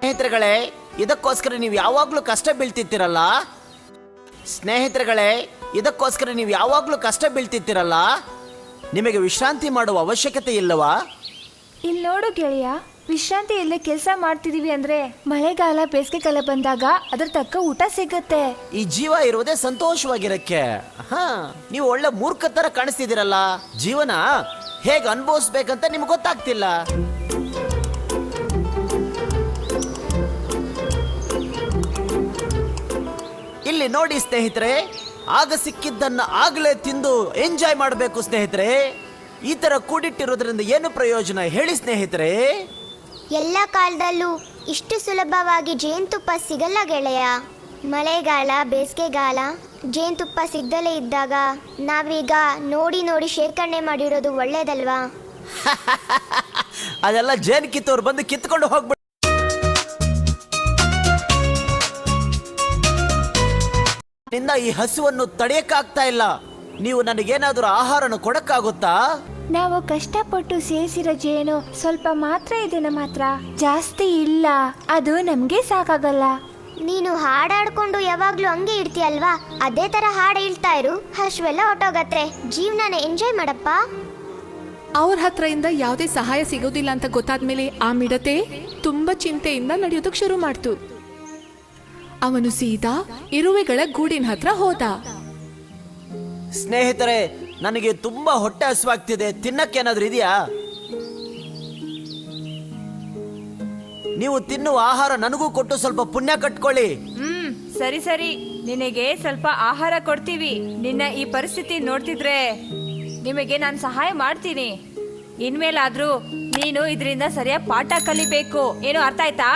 ಸ್ನೇಹಿತರುಗಳೇ, ಇದಕ್ಕೋಸ್ಕರ ನೀವು ಯಾವಾಗ್ಲೂ ಕಷ್ಟ ಬೀಳ್ತಿರ್ತೀರಲ್ಲ. ಸ್ನೇಹಿತರುಗಳೇ, ಇದಕ್ಕೋಸ್ಕರ ನೀವು ಯಾವಾಗ್ಲೂ ಕಷ್ಟ ಬೀಳ್ತಿರ್ತೀರಲ್ಲ. ನಿಮಗೆ ವಿಶ್ರಾಂತಿ ಮಾಡುವ ಅವಶ್ಯಕತೆ ಇಲ್ಲವಾ? ಇಲ್ಲಿ ನೋಡು ಗೆಳೆಯ, ವಿಶ್ರಾಂತಿ ಇಲ್ಲೇ ಕೆಲಸ ಮಾಡ್ತಿದೀವಿ ಅಂದ್ರೆ ಮಳೆಗಾಲ ಬೇಸಿಗೆಗಾಲ ಬಂದಾಗ ಅದ್ರ ತಕ್ಕ ಊಟ ಸಿಗುತ್ತೆ. ಈ ಜೀವ ಇರುವುದೇ ಸಂತೋಷವಾಗಿರಕ್ಕೆ. ನೀವು ಒಳ್ಳೆ ಮೂರ್ಖ ತರ ಕಾಣಿಸ್ತಿದ್ದೀರಲ್ಲ. ಜೀವನ ಹೇಗೆ ಅನುಭವಿಸ್ಬೇಕಂತ ನಿಮ್ಗೆ ಗೊತ್ತಾಗ್ತಿಲ್ಲ. ಇಲ್ಲಿ ನೋಡಿ ಸ್ನೇಹಿತರೆ, ಆಗ ಸಿಕ್ಕಿದ್ದನ್ನ ಆಗಲೇ ತಿಂದು ಎಂಜಾಯ್ ಮಾಡಬೇಕು ಸ್ನೇಹಿತರೆ. ಈ ತರ ಕೂಡಿಟ್ಟಿರೋದ್ರಿಂದ ಏನು ಪ್ರಯೋಜನ ಹೇಳಿ ಸ್ನೇಹಿತರೆ? ಎಲ್ಲ ಕಾಲದಲ್ಲೂ ಇಷ್ಟು ಸುಲಭವಾಗಿ ಜೇನುತುಪ್ಪ ಸಿಗಲ್ಲ ಗೆಳೆಯ. ಮಳೆಗಾಲ ಬೇಸಿಗೆಗಾಲ ಜೇನುತುಪ್ಪ ಸಿಗ್ದಲೇ ಇದ್ದಾಗ ನಾವೀಗ ನೋಡಿ ನೋಡಿ ಶೇಖರಣೆ ಮಾಡಿರೋದು ಒಳ್ಳೇದಲ್ವಾ? ಅದೆಲ್ಲ ಜೇನು ಕಿತ್ತವ್ರು ಬಂದು ಕಿತ್ಕೊಂಡು ಹೋಗ್ಬಿಟ್ಟು ನಿಂದ ಈ ಹಸುವನ್ನು ತಡೆಯಕ್ಕಾಗ್ತಾ ಇಲ್ಲ. ನೀವು ನನಗೇನಾದ್ರೂ ಆಹಾರನ ಕೊಡಕ್ಕಾಗುತ್ತಾ? ನಾವು ಕಷ್ಟಪಟ್ಟು ಸೇರಿಸಿರೋ ಜೇನು ಸ್ವಲ್ಪ ಮಾತ್ರ ಇದೆ ನಮ್ಮ ಹತ್ರ, ಜಾಸ್ತಿ ಇಲ್ಲ. ಅದು ನಮ್ಗೆ ಸಾಕಾಗಲ್ಲ. ನೀನು ಹಾಡಾಡ್ಕೊಂಡು ಯಾವಾಗ್ಲೂ ಹಂಗೆ ಇಡ್ತೀಯಲ್ವಾ? ಅದೇ ತರ ಹಾಡು ಹೇಳ್ತಾ ಇರು, ಹಸುವೆಲ್ಲ ಹೊಟ್ಟೋಗತ್ರೆ. ಜೀವನನ ಎಂಜಾಯ್ ಮಾಡಪ್ಪ. ಅವ್ರ ಹತ್ರದಿಂದ ಯಾವುದೇ ಸಹಾಯ ಸಿಗೋದಿಲ್ಲ ಅಂತ ಗೊತ್ತಾದ್ಮೇಲೆ ಆ ಮಿಡತೆ ತುಂಬಾ ಚಿಂತೆಯಿಂದ ನಡೆಯೋದಕ್ಕೆ ಶುರು ಮಾಡ್ತು. ಅವನು ಸೀದಾ ಇರುವೆಗಳ ಗೂಡಿನ ಹತ್ರ ಹೋದ. ಸ್ನೇಹಿತರೆ, ನನಗೆ ತುಂಬಾ ಹೊಟ್ಟೆ ಹಸುವಾಗ್ತಿದೆ, ತಿನ್ನಕ್ಕೇನಾದ್ರೂ ಇದೆಯಾ? ನೀವು ತಿನ್ನುವ ಆಹಾರ ನನಗೂ ಕೊಟ್ಟು ಸ್ವಲ್ಪ ಪುಣ್ಯ ಕಟ್ಕೊಳ್ಳಿ. ಸರಿ ಸರಿ, ನಿನಗೆ ಸ್ವಲ್ಪ ಆಹಾರ ಕೊಡ್ತೀವಿ. ನಿನ್ನ ಈ ಪರಿಸ್ಥಿತಿ ನೋಡ್ತಿದ್ರೆ ನಿಮಗೆ ನಾನು ಸಹಾಯ ಮಾಡ್ತೀನಿ. ಇನ್ಮೇಲಾದ್ರೂ ನೀನು ಇದರಿಂದ ಸರಿಯಾಗಿ ಪಾಠ ಕಲಿಬೇಕು. ಏನು ಅರ್ಥ ಆಯ್ತಾ?